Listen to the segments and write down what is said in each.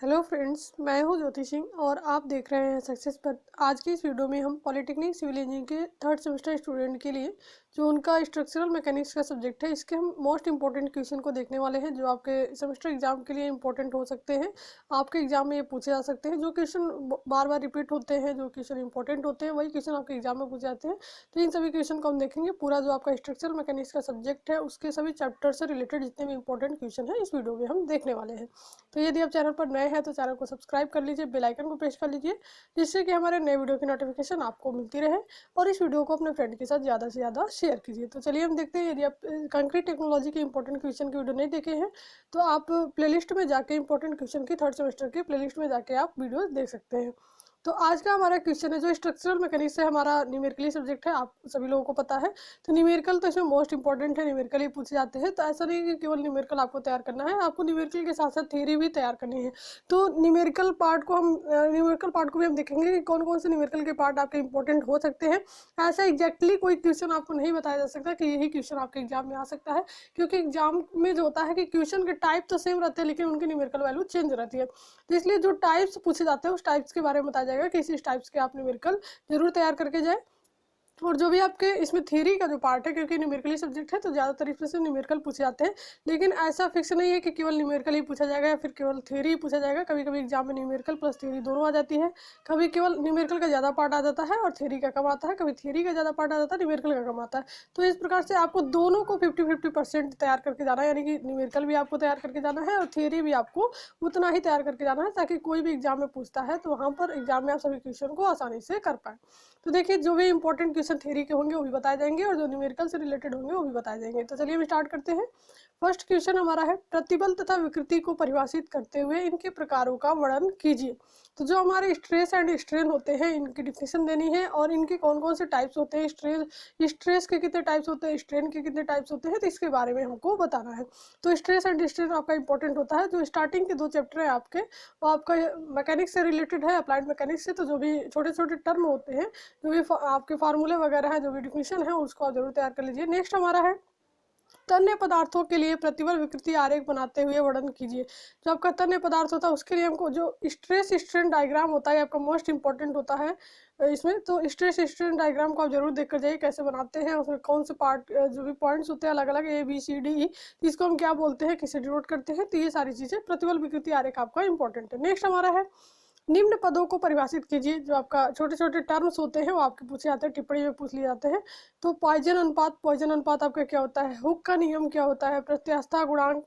Hello friends, मैं हूं ज्योति सिंह और आप देख रहे हैं सक्सेस पथ। आज की इस वीडियो में हम पॉलिटेक्निक सिविल इंजीनियरिंग के थर्ड सेमेस्टर स्टूडेंट के लिए जो उनका स्ट्रक्चरल मैकेनिक्स का सब्जेक्ट है, इसके हम मोस्ट इंपॉर्टेंट क्वेश्चन को देखने वाले हैं जो आपके सेमेस्टर एग्जाम के लिए इंपॉर्टेंट हो सकते हैं। आपके एग्जाम में ये पूछे जा सकते हैं। जो क्वेश्चन बार बार रिपीट होते हैं, जो क्वेश्चन इंपॉर्टेंट होते हैं, वही क्वेश्चन आपके एग्जाम में पूछे जाते हैं। तो इन सभी क्वेश्चन को हम देखेंगे। पूरा जो आपका स्ट्रक्चरल मैकेनिक्स का सब्जेक्ट है उसके सभी चैप्टर से रिलेटेड जितने भी इंपॉर्टेंट क्वेश्चन है इस वीडियो में हम देखने वाले हैं। तो यदि आप चैनल पर नए हैं तो चैनल को सब्सक्राइब कर लीजिए, बेल आइकन को प्रेस कर लीजिए, जिससे कि हमारे नए वीडियो की नोटिफिकेशन आपको मिलती रहे। और इस वीडियो को अपने फ्रेंड के साथ ज़्यादा से ज़्यादा शेयर कीजिए। तो चलिए हम देखते हैं। यदि आप कंक्रीट टेक्नोलॉजी के इंपॉर्टेंट क्वेश्चन की वीडियो नहीं देखे हैं तो आप प्लेलिस्ट में जाके इंपॉर्टेंट क्वेश्चन की थर्ड सेमेस्टर के प्लेलिस्ट में जाके आप वीडियो देख सकते हैं। तो आज का हमारा क्वेश्चन है जो स्ट्रक्चरल मैकेनिक्स से हमारा न्यूमेरिकली सब्जेक्ट है, आप सभी लोगों को पता है। तो न्यूमेरिकल तो इसमें मोस्ट इंपॉर्टेंट है, न्यूमेरिकल ही पूछे जाते हैं। तो ऐसा नहीं कि केवल न्यूमेरिकल आपको तैयार करना है, आपको न्यूमेरिकल के साथ साथ थ्योरी भी तैयार करनी है। तो न्यूमेरिकल पार्ट को भी हम देखेंगे कि कौन कौन से न्यूमेरिकल के पार्ट आपके इंपॉर्टेंट हो सकते हैं। ऐसा एग्जैक्टली कोई क्वेश्चन आपको नहीं बताया जा सकता कि यही क्वेश्चन आपके एग्जाम में आ सकता है, क्योंकि एग्जाम में जो होता है कि क्वेश्चन के टाइप तो सेम रहते हैं लेकिन उनकी न्यूमेरिकल वैल्यू चेंज रहती है। तो इसलिए जो टाइप्स पूछे जाते हैं उस टाइप्स के बारे में बताया जाएगा कि इस टाइप्स के आप न्यूमेरिकल जरूर तैयार करके जाए। और जो भी आपके इसमें थ्योरी का जो पार्ट है, क्योंकि न्यूमेरिकली सब्जेक्ट है तो ज़्यादातर इसमें से न्यूमेरिकल पूछे जाते हैं। लेकिन ऐसा फिक्स नहीं है कि केवल न्यूमेरिकल ही पूछा जाएगा या फिर केवल थ्योरी ही पूछा जाएगा। कभी कभी एग्जाम में न्यूमेरिकल प्लस थ्योरी दोनों आ जाती है। कभी केवल न्यूमेरिकल का ज़्यादा पार्ट आ जाता है और थ्योरी का कम आता है, कभी थ्योरी का ज़्यादा पार्ट आ जाता है, न्यूमेरिकल का कम आता है। तो इस प्रकार से आपको दोनों को 50-50% तैयार करके जाना है, यानी कि न्यूमेरिकल भी आपको तैयार करके जाना है और थ्योरी भी आपको उतना ही तैयार करके जाना है, ताकि कोई भी एग्जाम में पूछता है तो वहाँ पर एग्जाम में आप सभी क्वेश्चन को आसानी से कर पाए। तो देखिए, जो भी इंपॉर्टेंट क्वेश्चन थ्योरी के होंगे वो भी बताए जाएंगे और जो न्यूमेरिकल से रिलेटेड होंगे वो भी बताए जाएंगे। तो चलिए हम स्टार्ट करते हैं। फर्स्ट क्वेश्चन हमारा है, प्रतिबल तथा विकृति को परिभाषित करते हुए इनके प्रकारों का वर्णन कीजिए। तो जो हमारे स्ट्रेस एंड स्ट्रेन होते हैं इनकी डिफिनेशन देनी है और इनके कौन कौन से टाइप्स होते हैं, स्ट्रेस के कितने टाइप्स होते हैं, स्ट्रेन के कितने टाइप्स होते हैं, तो इसके बारे में हमको बताना है। तो स्ट्रेस एंड स्ट्रेन आपका इंपॉर्टेंट होता है। जो स्टार्टिंग के 2 चैप्टर है आपके वो आपका मैकेनिक्स से रिलेटेड है, अप्लाइड मैकेनिक्स से। तो जो भी छोटे छोटे टर्म होते हैं, जो भी आपके फार्मूले वगैरह हैं, जो भी डिफिनेशन है उसको आप जरूर तैयार कर लीजिए। नेक्स्ट हमारा है, तन्य पदार्थों के लिए प्रतिबल विकृति आरेख बनाते हुए वर्णन कीजिए। जो आपका तन्य पदार्थ होता है उसके लिए हमको जो स्ट्रेस स्ट्रेन डायग्राम होता है आपका मोस्ट इंपॉर्टेंट होता है इसमें। तो स्ट्रेस स्ट्रेन डायग्राम को आप जरूर देख कर जाइए कैसे बनाते हैं, उसमें कौन से पार्ट जो भी पॉइंट्स होते हैं अलग अलग ABCDE, इसको हम क्या बोलते हैं, किसे डिनोट करते हैं। तो ये सारी चीजें प्रतिबल विकृति आरेख आपका इंपॉर्टेंट है। नेक्स्ट हमारा है, निम्न पदों को परिभाषित कीजिए। जो आपका छोटे छोटे टर्म्स होते हैं वो आपके पूछे जाते हैं, टिप्पणी में पूछ लिए जाते हैं। तो पॉइजन अनुपात आपका क्या होता है, हुक का नियम क्या होता है, प्रत्यास्थता गुणांक,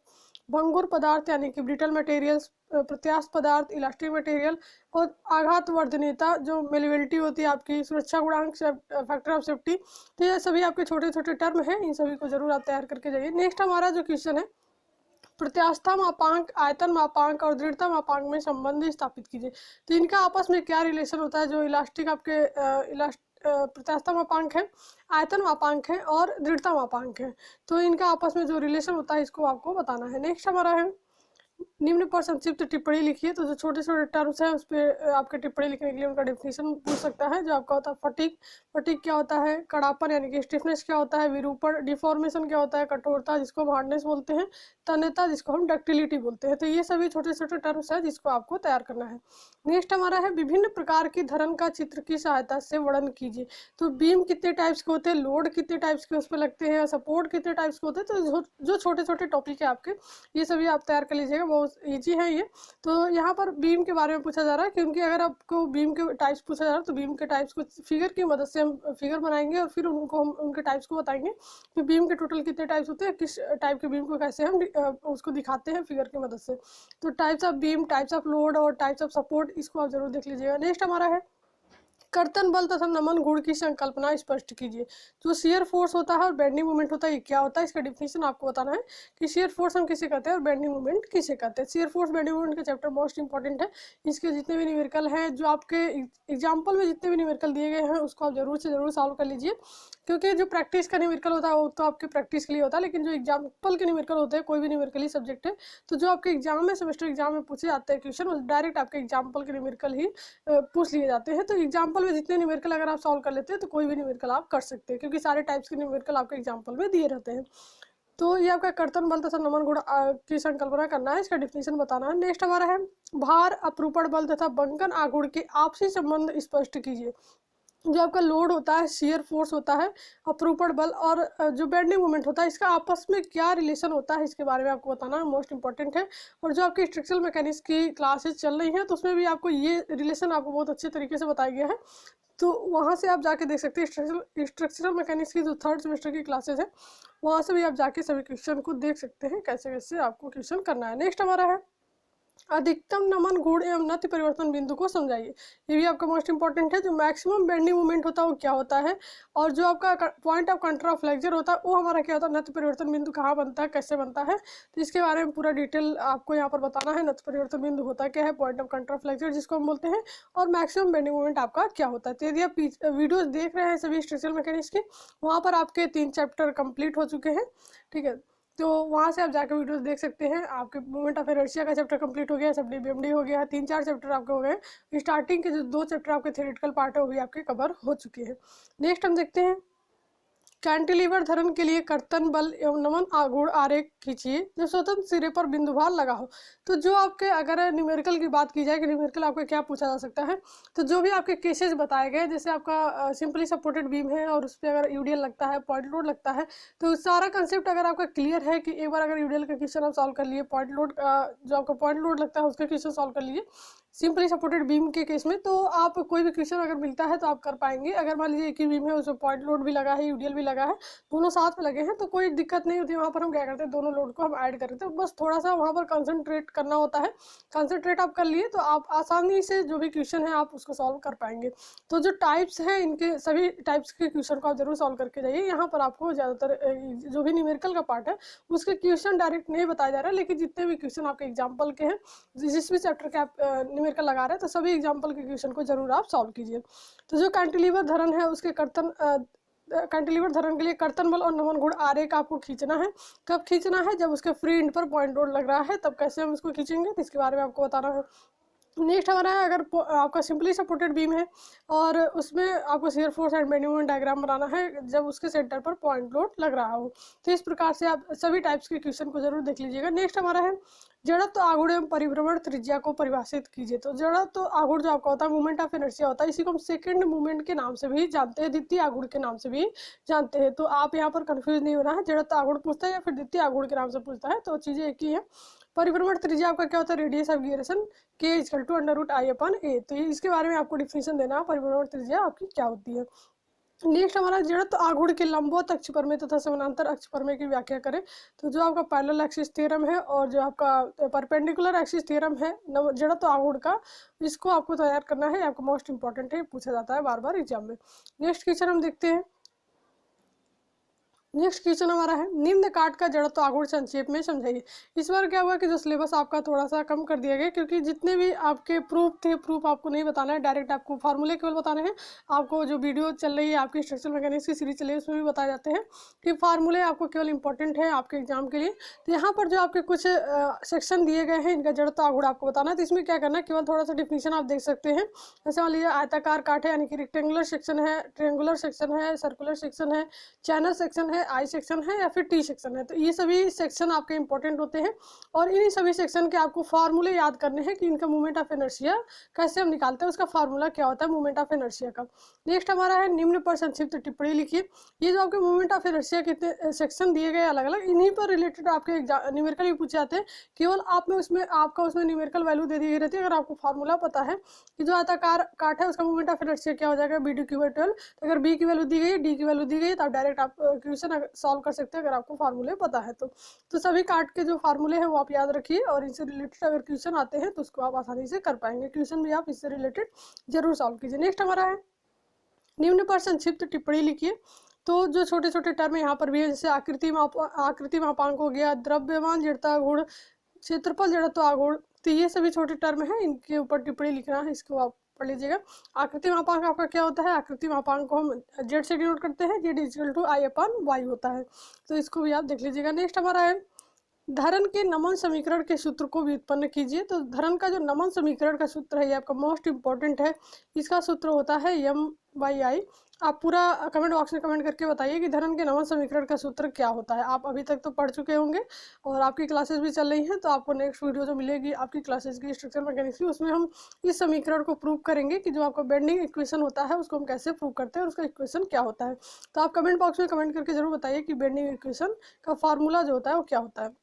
भंगुर पदार्थ यानी कि ब्रिटल मटेरियल्स, प्रत्यास्थ पदार्थ इलास्टिक मटेरियल, और आघात वर्धनीयता जो मेलिबिलिटी होती है आपकी, सुरक्षा गुणांक फैक्टर ऑफ सेफ्टी। तो ये सभी आपके छोटे छोटे टर्म हैं, इन सभी को जरूर आप तैयार करके जाइए। नेक्स्ट हमारा जो क्वेश्चन है, प्रत्यास्था मापांक, आयतन मापांक और दृढ़ता मापांक में संबंध स्थापित कीजिए। तो इनका आपस में क्या रिलेशन होता है। जो इलास्टिक आपके प्रत्यास्था मापांक है, आयतन मापांक है और दृढ़ता मापांक है, तो इनका आपस में जो रिलेशन होता है इसको आपको बताना है। नेक्स्ट हमारा है, निम्न पर संक्षिप्त टिप्पणी लिखिए। तो जो छोटे छोटे टर्म्स हैं उस पर आपके टिप्पणी लिखने के लिए उनका डेफिनेशन पूछ सकता है। जो आपका होता है फटीक, फटीक क्या होता है, कड़ापन यानी कि स्टिफनेस क्या होता है, विरूपण डिफॉर्मेशन क्या होता है, कठोरता जिसको हम हार्डनेस बोलते हैं, तन्यता जिसको हम डक्टिलिटी बोलते हैं। तो ये सभी छोटे छोटे टर्म्स हैं जिसको आपको तैयार करना है। नेक्स्ट हमारा है, विभिन्न प्रकार की धरन का चित्र की सहायता से वर्णन कीजिए। तो बीम कितने टाइप्स के होते हैं, लोड कितने टाइप्स के उस पर लगते हैं, सपोर्ट कितने टाइप्स के होते हैं। तो जो छोटे छोटे टॉपिक है आपके ये सभी आप तैयार कर लीजिएगा, बहुत ईजी है ये। तो यहाँ पर बीम के बारे में पूछा जा रहा है, क्योंकि अगर आपको बीम के टाइप्स पूछा जा रहा है तो बीम के टाइप्स को फिगर की मदद से हम फिगर बनाएंगे और फिर उनको हम उनके टाइप्स को बताएंगे कि बीम के टोटल कितने टाइप्स होते हैं, किस टाइप के बीम को कैसे हम उसको दिखाते हैं फिगर की मदद से। तो types of beam, types of load और टाइप्स ऑफ सपोर्ट, इसको आप जरूर देख लीजिएगा। नेक्स्ट हमारा है, कर्तन बल तथा नमन गुण की संकल्पना स्पष्ट कीजिए। जो शियर फोर्स होता है और बेंडिंग मूवमेंट होता है ये क्या होता है, इसका डिफिनेशन आपको बताना है कि शियर फोर्स हम किसे कहते हैं और बेंडिंग मूवमेंट किसे कहते हैं। शियर फोर्स बेंडिंग मूवमेंट का चैप्टर मोस्ट इंपॉर्टेंट है। इसके जितने भी न्यूमेरिकल हैं, जो आपके एग्जाम्पल में जितने भी न्यूमेरिकल दिए गए हैं उसको आप जरूर से जरूर सॉल्व कर लीजिए, क्योंकि जो प्रैक्टिस का न्यूमेरिकल होता है वो तो आपके प्रैक्टिस के लिए होता है, लेकिन जो एग्जाम्पल के न्यूमेरिकल होते हैं, कोई भी न्यूमेरिकल ही सब्जेक्ट है, तो जो आपके एग्जाम में सेमेस्टर एग्जाम में पूछे जाते हैं क्वेश्चन, वो डायरेक्ट आपके एग्जाम्पल के न्यूमेरिकल ही पूछ लिए जाते हैं। तो एग्जाम्पल में जितने न्यूमेरिकल अगर आप सॉल्व कर लेते हैं तो कोई भी न्यूमेरिकल आप कर सकते हैं, क्योंकि सारे टाइप्स के न्यूमेरिकल आपके एग्जाम्पल में दिए रहते हैं। तो ये आपका कर्तन बल तथा नमन गुण की संकल्पना करना है, इसका डिफिनेशन बताना है। नेक्स्ट हमारा है भार, अपरूपण बल तथा बंकन आघूर्ण के आपसी संबंध स्पष्ट कीजिए। जो आपका लोड होता है, शियर फोर्स होता है, अपरूपण बल और जो बेंडिंग मोमेंट होता है, इसका आपस में क्या रिलेशन होता है, इसके बारे में आपको बताना है, मोस्ट इंपॉर्टेंट है। और जो आपकी स्ट्रक्चरल मैकेनिक्स की क्लासेस चल रही हैं तो उसमें भी आपको ये रिलेशन आपको बहुत अच्छे तरीके से बताया गया है, तो वहाँ से आप जाके देख सकते हैं। स्ट्रक्चरल मैकेनिक्स की जो थर्ड सेमेस्टर की क्लासेस है वहाँ से भी आप जाके सभी क्वेश्चन को देख सकते हैं, कैसे कैसे आपको क्वेश्चन करना है। नेक्स्ट हमारा है अधिकतम नमन गुण एवं नति परिवर्तन बिंदु को समझाइए। ये भी आपका मोस्ट इंपॉर्टेंट है। जो मैक्सिमम बेंडिंग मोमेंट होता है वो क्या होता है, और जो आपका point of control of flexure होता है वो हमारा क्या होता है, नति परिवर्तन बिंदु कहाँ बनता है, कैसे बनता है, तो इसके बारे में पूरा डिटेल आपको यहाँ पर बताना है। नति परिवर्तन बिंदु होता क्या है, point of control of flexure जिसको हम बोलते हैं, और मैक्सिमम बेंडिंग मोमेंट आपका क्या होता है। तो यदि आप वीडियोज देख रहे हैं सभी स्ट्रक्चरल मैकेनिक्स के, वहाँ पर आपके 3 चैप्टर कंप्लीट हो चुके हैं, ठीक है। तो वहाँ से आप जाकर वीडियोस देख सकते हैं। आपके मोमेंट ऑफ इनर्शिया का चैप्टर कंप्लीट हो गया, सब डीबीएमडी हो गया, 3-4 चैप्टर आपके हो गए। स्टार्टिंग के जो 2 चैप्टर आपके थ्योरेटिकल पार्ट है वो भी आपके कवर हो चुके हैं। नेक्स्ट हम देखते हैं कैंटिलीवर धरण के लिए कर्तन बल एवं नमन आघूर्ण आरेख खींचिए जब स्वतंत्र सिरे पर बिंदुभार लगा हो। तो जो आपके अगर न्यूमेरिकल की बात की जाए कि न्यूमेरिकल आपको क्या पूछा जा सकता है, तो जो भी आपके केसेस बताए गए, जैसे आपका सिंपली सपोर्टेड बीम है और उस पर अगर यूडीएल लगता है, पॉइंट लोड लगता है, तो सारा कंसेप्ट अगर आपका क्लियर है कि एक बार अगर यूडीएल का क्वेश्चन आप सॉल्व कर लिए, पॉइंट लोड जो आपका पॉइंट लोड लगता है उसका क्वेश्चन सॉल्व कर लिए सिंपली सपोर्टेड बीम के केस में, तो आप कोई भी क्वेश्चन अगर मिलता है तो आप कर पाएंगे। अगर मान लीजिए एक ही बीम है, उसमें पॉइंट लोड भी लगा है, यूडीएल भी लगा है, दोनों साथ में लगे हैं, तो कोई दिक्कत नहीं होती। वहाँ पर हम क्या करते हैं, दोनों लोड को हम ऐड कर देते हैं, बस थोड़ा सा वहाँ पर कंसंट्रेट करना होता है। कंसंट्रेट आप कर लिए तो आप आसानी से जो भी क्वेश्चन है आप उसको सॉल्व कर पाएंगे। तो जो टाइप्स है इनके सभी टाइप्स के क्वेश्चन को आप जरूर सॉल्व करके जाइए। यहाँ पर आपको ज़्यादातर जो भी न्यूमेरिकल का पार्ट है उसके क्वेश्चन डायरेक्ट नहीं बताया जा रहा है, लेकिन जितने भी क्वेश्चन आपके एग्जाम्पल के हैं, जिस भी चैप्टर के आप न्यूमेरिकल लगा रहे हैं, तो सभी एग्जाम्पल के क्वेश्चन को जरूर आप सॉल्व कीजिए। तो जो कैंटिलीवर धरण है उसके कर्तन कैंटिलीवर धरण के लिए कर्तन बल और नमन गुण आरेख आपको खींचना है। कब खींचना है, जब उसके फ्री एंड पर पॉइंट लोड लग रहा है, तब कैसे हम इसको खींचेंगे, तो इसके बारे में आपको बताना है। नेक्स्ट हमारा है अगर आपका सिंपली सपोर्टेड बीम है और उसमें आपको shear force and bending moment diagram बनाना है जब उसके सेंटर पर पॉइंट लोड लग रहा हो। तो इस प्रकार से आप सभी टाइप्स के क्वेश्चन को जरूर देख लीजिएगा। नेक्स्ट हमारा है जड़त्व आघूर्ण एवं परिभ्रमण त्रिज्या को परिभाषित कीजिए। तो जड़त्व आघूर्ण जो आपका होता है, मूवमेंट ऑफ इनर्शिया होता है, इसी को हम सेकंड मूवमेंट के नाम से भी जानते हैं, द्वितीय आघूर्ण के नाम से भी जानते हैं। तो आप यहाँ पर कंफ्यूज नहीं होना है, जड़त्व आघूर्ण पूछता है या फिर द्वितीय आघूर्ण के नाम से पूछता है, तो चीजें एक ही है। परिभ्रमण त्रिज्या आपका क्या होता है, रेडियस ऑफ गिरेशन के equal to under root I upon A. तो इसके बारे में आपको डिफिनेशन देना है, परिभ्रमण त्रिज्या आपकी क्या होती है। नेक्स्ट हमारा जड़त्व आघूर्ण के लंबवत अक्ष पर में तथा समानांतर अक्ष पर में की व्याख्या करें। तो जो आपका पैरेलल एक्सिस थ्योरम है और जो आपका परपेंडिकुलर एक्सिस थ्योरम है जड़त्व आघूर्ण का, इसको आपको तैयार करना है। आपको मोस्ट इंपॉर्टेंट है, पूछा जाता है बार बार एग्जाम में। नेक्स्ट क्वेश्चन हम देखते हैं। नेक्स्ट क्वेश्चन हमारा है निम्न काट का जड़त्व आघूर्ण संक्षेप में समझाइए। इस बार क्या हुआ कि जो सिलेबस आपका थोड़ा सा कम कर दिया गया, क्योंकि जितने भी आपके प्रूफ थे, प्रूफ आपको नहीं बताना है, डायरेक्ट आपको फार्मूले केवल बताने हैं। आपको जो वीडियो चल रही है आपकी स्ट्रक्चरल मैकेनिक्स की सीरीज चल रही है उसमें भी बताए जाते हैं कि फार्मूले आपको केवल इंपॉर्टेंट है आपके एग्जाम के लिए। तो यहाँ पर जो आपके कुछ सेक्शन दिए गए हैं, इनका जड़त्व आघूर्ण आपको बताना है। तो इसमें क्या करना है, केवल थोड़ा सा डिफिनीशन आप देख सकते हैं। जैसे मान लीजिए आयताकार काट है, यानी कि रेक्टेंगुलर सेक्शन है, ट्रेंगुलर सेक्शन है, सर्कुलर सेक्शन है, चैनल सेक्शन है, आई सेक्शन है या फिर टी सेक्शन है। तो ये सभी सेक्शन आपके इंपॉर्टेंट होते हैं और इन्हीं सभी सेक्शन के आपको फार्मूले याद करने हैं कि इनका मूवमेंट ऑफ इनर्शिया कैसे हम निकालते हैं, उसका फार्मूला क्या होता है मूवमेंट ऑफ इनर्शिया का। नेक्स्ट हमारा है निम्न पर संक्षिप्त टिप्पणी लिखिए। ये जो आपके मूवमेंट ऑफ इनर्शिया के सेक्शन दिए गए अलग अलग, इन्हीं पर रिलेटेड आपके न्यूमेरिकल भी पूछे जाते हैं। केवल आप में उसमें आपका उसमें न्यूमेरिकल वैल्यू दे दी गई रहती है। अगर आपको फार्मूला पता है कि जो आयताकार काट है उसका मूवमेंट ऑफ इनर्शिया क्या हो जाएगा, बी डी क्यू बाई 12। तो अगर बी की वैल्यू दी गई है, डी की वैल्यू दी गई है, तो आप डायरेक्ट आप क्वेश्चन सॉल्व कर सकते हैं अगर आपको फार्मूले पता है तो सभी काट के जो फार्मूले हैं वो आप याद रखिए और इनसे रिलेटेड अगर क्वेश्चन आते हैं तो उसको आप आसानी से कर पाएंगे। क्वेश्चन भी आप इससे रिलेटेड जरूर सॉल्व कीजिए। नेक्स्ट हमारा है निम्न पर संक्षिप्त टिप्पणी लिखिए। तो जो छोटे छोटे टर्म यहाँ पर भी है, जैसे आकृति मापांक हो गया, द्रव्यमान जड़ता गुण, क्षेत्रफल जड़त्व आघूर्ण, तो ये सभी छोटे टर्म है, इनके ऊपर टिप्पणी लिखना है, इसको आप पढ़ लीजिएगा। आकृति मापांक आपका क्या होता है, आकृति मापांक को हम जेड से डिनोट करते हैं, Z equal to I upon Y होता है, तो इसको भी आप देख लीजिएगा। नेक्स्ट हमारा है धरन के नमन समीकरण के सूत्र को व्युत्पन्न कीजिए। तो धरन का जो नमन समीकरण का सूत्र है ये आपका मोस्ट इंपॉर्टेंट है। इसका सूत्र होता है यम बाई आई। आप पूरा कमेंट बॉक्स में कमेंट करके बताइए कि धरन के नमन समीकरण का सूत्र क्या होता है। आप अभी तक तो पढ़ चुके होंगे और आपकी क्लासेस भी चल रही हैं, तो आपको नेक्स्ट वीडियो जो मिलेगी आपकी क्लासेस की स्ट्रक्चरल मैकेनिक्स की, उसमें हम इस समीकरण को प्रूव करेंगे कि जो आपका बेंडिंग इक्वेशन होता है उसको हम कैसे प्रूव करते हैं और उसका इक्वेशन क्या होता है। तो आप कमेंट बॉक्स में कमेंट करके जरूर बताइए कि बेंडिंग इक्वेशन का फार्मूला जो होता है वो क्या होता है।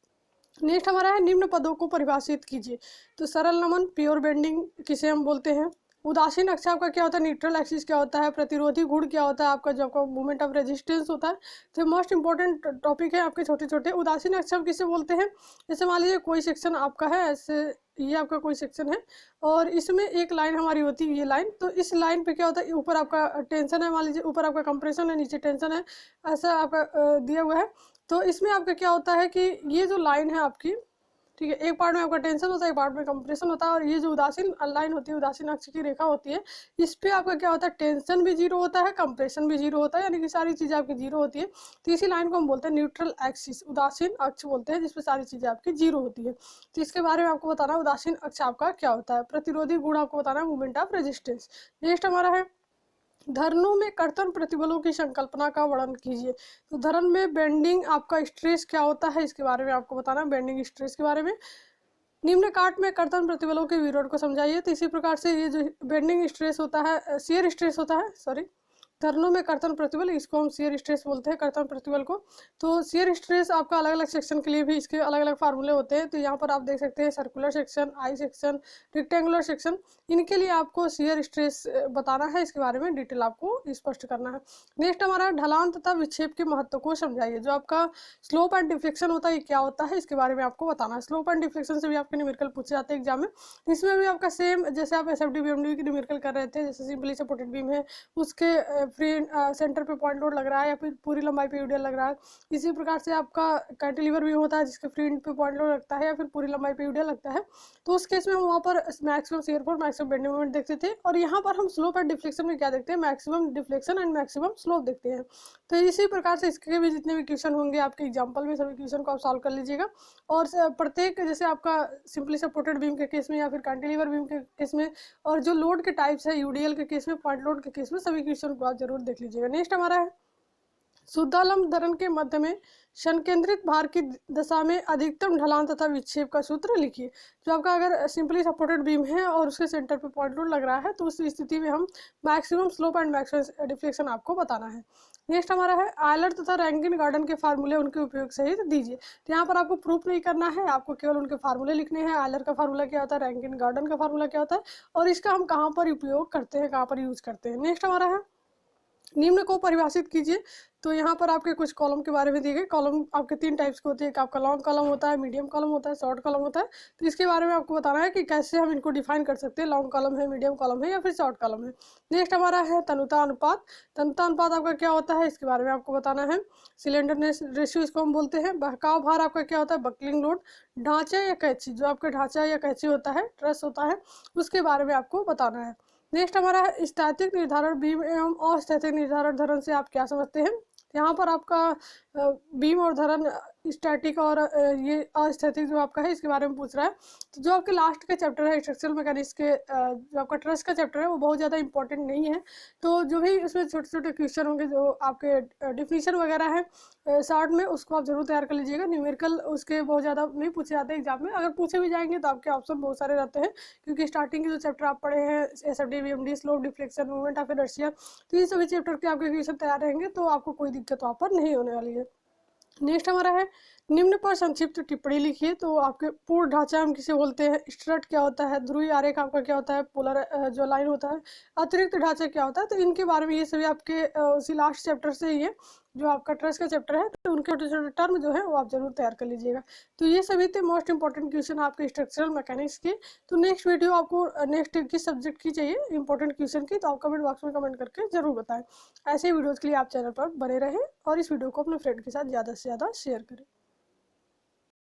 नेक्स्ट हमारा है निम्न पदों को परिभाषित कीजिए। तो सरल नमन, प्योर बेंडिंग किसे हम बोलते हैं, उदासीन अक्ष आपका क्या होता है, न्यूट्रल एक्सिस क्या होता है, प्रतिरोधी गुण क्या होता है, आपका जो आपका मूवमेंट ऑफ रेजिस्टेंस होता है। तो मोस्ट इंपॉर्टेंट टॉपिक है आपके छोटे छोटे। उदासीन अक्ष आप किसे बोलते हैं, जैसे मान लीजिए कोई सेक्शन आपका है ऐसे, ये आपका कोई सेक्शन है और इसमें एक लाइन हमारी होती है ये लाइन, तो इस लाइन पे क्या होता है, ऊपर आपका टेंशन है, मान लीजिए ऊपर आपका कंप्रेशन है नीचे टेंशन है, ऐसा आपका दिया हुआ है। तो इसमें आपका क्या होता है कि ये जो लाइन है आपकी, ठीक है, एक पार्ट में आपका टेंशन होता है एक पार्ट में कंप्रेशन होता है, और ये जो उदासीन लाइन होती है, उदासीन अक्ष की रेखा होती है, इस पे आपका क्या होता है, टेंशन भी जीरो होता है, कंप्रेशन भी जीरो होता है, यानी कि सारी चीज़ें आपकी जीरो होती है। तो इसी लाइन को हम बोलते हैं न्यूट्रल एक्सिस, उदासीन अक्ष बोलते हैं, जिसपे सारी चीज़ें आपकी जीरो होती है। तो इसके बारे में आपको बताना है उदासीन अक्ष आपका क्या होता है। प्रतिरोधी गुण आपको बताना है मूवमेंट ऑफ रेजिस्टेंस। नेक्स्ट हमारा है धरनों में कर्तन प्रतिबलों की संकल्पना का वर्णन कीजिए। तो धरन में बेंडिंग आपका स्ट्रेस क्या होता है, इसके बारे में आपको बताना है, बेंडिंग स्ट्रेस के बारे में। निम्न काट में कर्तन प्रतिबलों के विरोध को समझाइए। तो इसी प्रकार से ये जो बेंडिंग स्ट्रेस होता है, शियर स्ट्रेस होता है, सॉरी, धरनों में कर्तन प्रतिबल, इसको हम शियर स्ट्रेस बोलते हैं, कर्तन प्रतिबल को। तो शियर स्ट्रेस आपका अलग अलग सेक्शन के लिए भी इसके अलग अलग फार्मूले होते हैं। तो यहाँ पर आप देख सकते हैं circular section, I section, rectangular section, इनके लिए आपको शियर स्ट्रेस बताना है, इसके बारे में डिटेल आपको स्पष्ट करना है। नेक्स्ट हमारा ढलान तथा विक्षेप के महत्व को समझाइए। जो आपका स्लोप एंड डिफ्लेक्शन होता है ये क्या होता है, इसके बारे में आपको बताना है। स्लोप एंड डिफ्लेक्शन से भी आपके न्यूमेरिकल पूछे जाते हैं एग्जाम में। इसमें भी आपका सेम जैसे आप SFD BMD की न्यूमेरिकल कर रहे थे, जैसे सिंपली सपोर्टेड बीम है, उसके फ्री सेंटर पे पॉइंट लोड लग रहा है या फिर पूरी लंबाई पे यूडीएल लग रहा है। इसी प्रकार से आपका कैंटिलीवर भी होता है जिसके फ्री एंड पे पॉइंट लोड लगता है या फिर पूरी लंबाई पे यूडीएल लगता है। तो उस केस में हम वहाँ पर maximum shear force, maximum bending moment देखते थे, और यहाँ पर हम स्लोप एंड डिफ्लेक्शन में क्या देखते हैं, maximum deflection and maximum slope देखते हैं। तो इसी प्रकार से इसके भी जितने भी क्वेश्चन होंगे आपके एग्जाम्पल में, सभी क्वेश्चन को आप सॉल्व कर लीजिएगा। और प्रत्येक जैसे आपका सिंपली सपोर्टेड बीम के केस में या फिर कैंटिलीवर बीम के केस में, और जो लोड के टाइप्स है यूडीएल के केस में, पॉइंट लोड के केस में, सभी क्वेश्चन को आप जरूर देख लीजिएगा। नेक्स्ट हमारा है शुद्धालंब धरन के मध्य में संकेंद्रित भार की दशा में अधिकतम ढलान तथा विक्षेप का सूत्र लिखिए। जो आपका अगर सिंपली सपोर्टेड बीम है और उसके सेंटर पे पॉइंट लोड लग रहा है, तो उस स्थिति में हम maximum slope and maximum deflection आपको बताना है। नेक्स्ट हमारा है आयलर तथा रैंकिन गार्डन के फार्मूले उनके उपयोग सहित दीजिए। तो यहाँ पर आपको प्रूफ नहीं करना है, आपको केवल उनके फार्मूले लिखने हैं। आयलर का फार्मूला क्या होता है, रैंकिन गार्डन का फार्मूला क्या होता है, और इसका हम कहाँ पर उपयोग करते हैं, कहाँ पर यूज करते हैं। नेक्स्ट हमारा है निम्न को परिभाषित कीजिए। तो यहाँ पर आपके कुछ कॉलम के बारे में दिए गए। कॉलम आपके 3 टाइप्स के होते हैं, एक आपका लॉन्ग कॉलम होता है, मीडियम कॉलम होता है, शॉर्ट कॉलम होता है। तो इसके बारे में आपको बताना है कि कैसे हम इनको डिफाइन कर सकते हैं, लॉन्ग कॉलम है, मीडियम कॉलम है या फिर शॉर्ट कॉलम है। नेक्स्ट हमारा है तनुता अनुपात। तनुता अनुपात आपका क्या होता है, इसके बारे में आपको बताना है। सिलेंडरनेस रेशियो इसको हम बोलते हैं। बहकाव भार आपका क्या होता है, बकलिंग लोड। ढांचा या कैंची, जो आपका ढांचा या कैंची होता है, ट्रस होता है, उसके बारे में आपको बताना है। नेक्स्ट हमारा है स्थैतिक निर्धारण बीम एवं अस्थैतिक निर्धारण धरन से आप क्या समझते हैं। यहाँ पर आपका बीम और धरन स्टैटिक और ये अस्थैतिक जो आपका है इसके बारे में पूछ रहा है। तो जो आपके लास्ट के चैप्टर है स्ट्रक्चरल मैकेनिक्स के, जो आपका ट्रस का चैप्टर है वो बहुत ज़्यादा इंपॉर्टेंट नहीं है। तो जो भी उसमें छोटे छोटे क्वेश्चन होंगे जो आपके डिफिनीशन वगैरह है शॉर्ट में, उसको आप जरूर तैयार कर लीजिएगा। न्यूमेरिकल उसके बहुत ज़्यादा नहीं पूछे जाते एग्जाम में, अगर पूछे भी जाएंगे तो आपके ऑप्शन बहुत सारे रहते हैं, क्योंकि स्टार्टिंग के जो चैप्टर आप पढ़े हैं SFD BMD, slope, deflection, movement of inertia, तो ये सभी चैप्टर के आपके क्वेश्चन तैयार रहेंगे, तो आपको कोई दिक्कत वहाँ पर नहीं होने वाली है। नेक्स्ट हमारा है निम्न पर संक्षिप्त टिप्पणी लिखिए। तो आपके पूर्ण ढांचा हम किसे बोलते हैं, स्ट्रट क्या होता है, ध्रुवीय आरेख आपका क्या होता है, पोलर जो लाइन होता है, अतिरिक्त ढांचा क्या होता है। तो इनके बारे में ये सभी आपके उसी लास्ट चैप्टर से ही है, जो आपका ट्रस का चैप्टर है, तो उनके छोटे छोटे टर्म जो है वो आप जरूर तैयार कर लीजिएगा। तो ये सभी थे मोस्ट इंपॉर्टेंट क्वेश्चन आपके स्ट्रक्चरल मैकेनिक्स के। तो नेक्स्ट वीडियो आपको नेक्स्ट किस सब्जेक्ट की चाहिए इंपॉर्टेंट क्वेश्चन की, तो आप कमेंट बॉक्स में कमेंट करके जरूर बताएं। ऐसे वीडियोज़ के लिए आप चैनल पर बने रहें और इस वीडियो को अपने फ्रेंड के साथ ज़्यादा से ज़्यादा शेयर करें।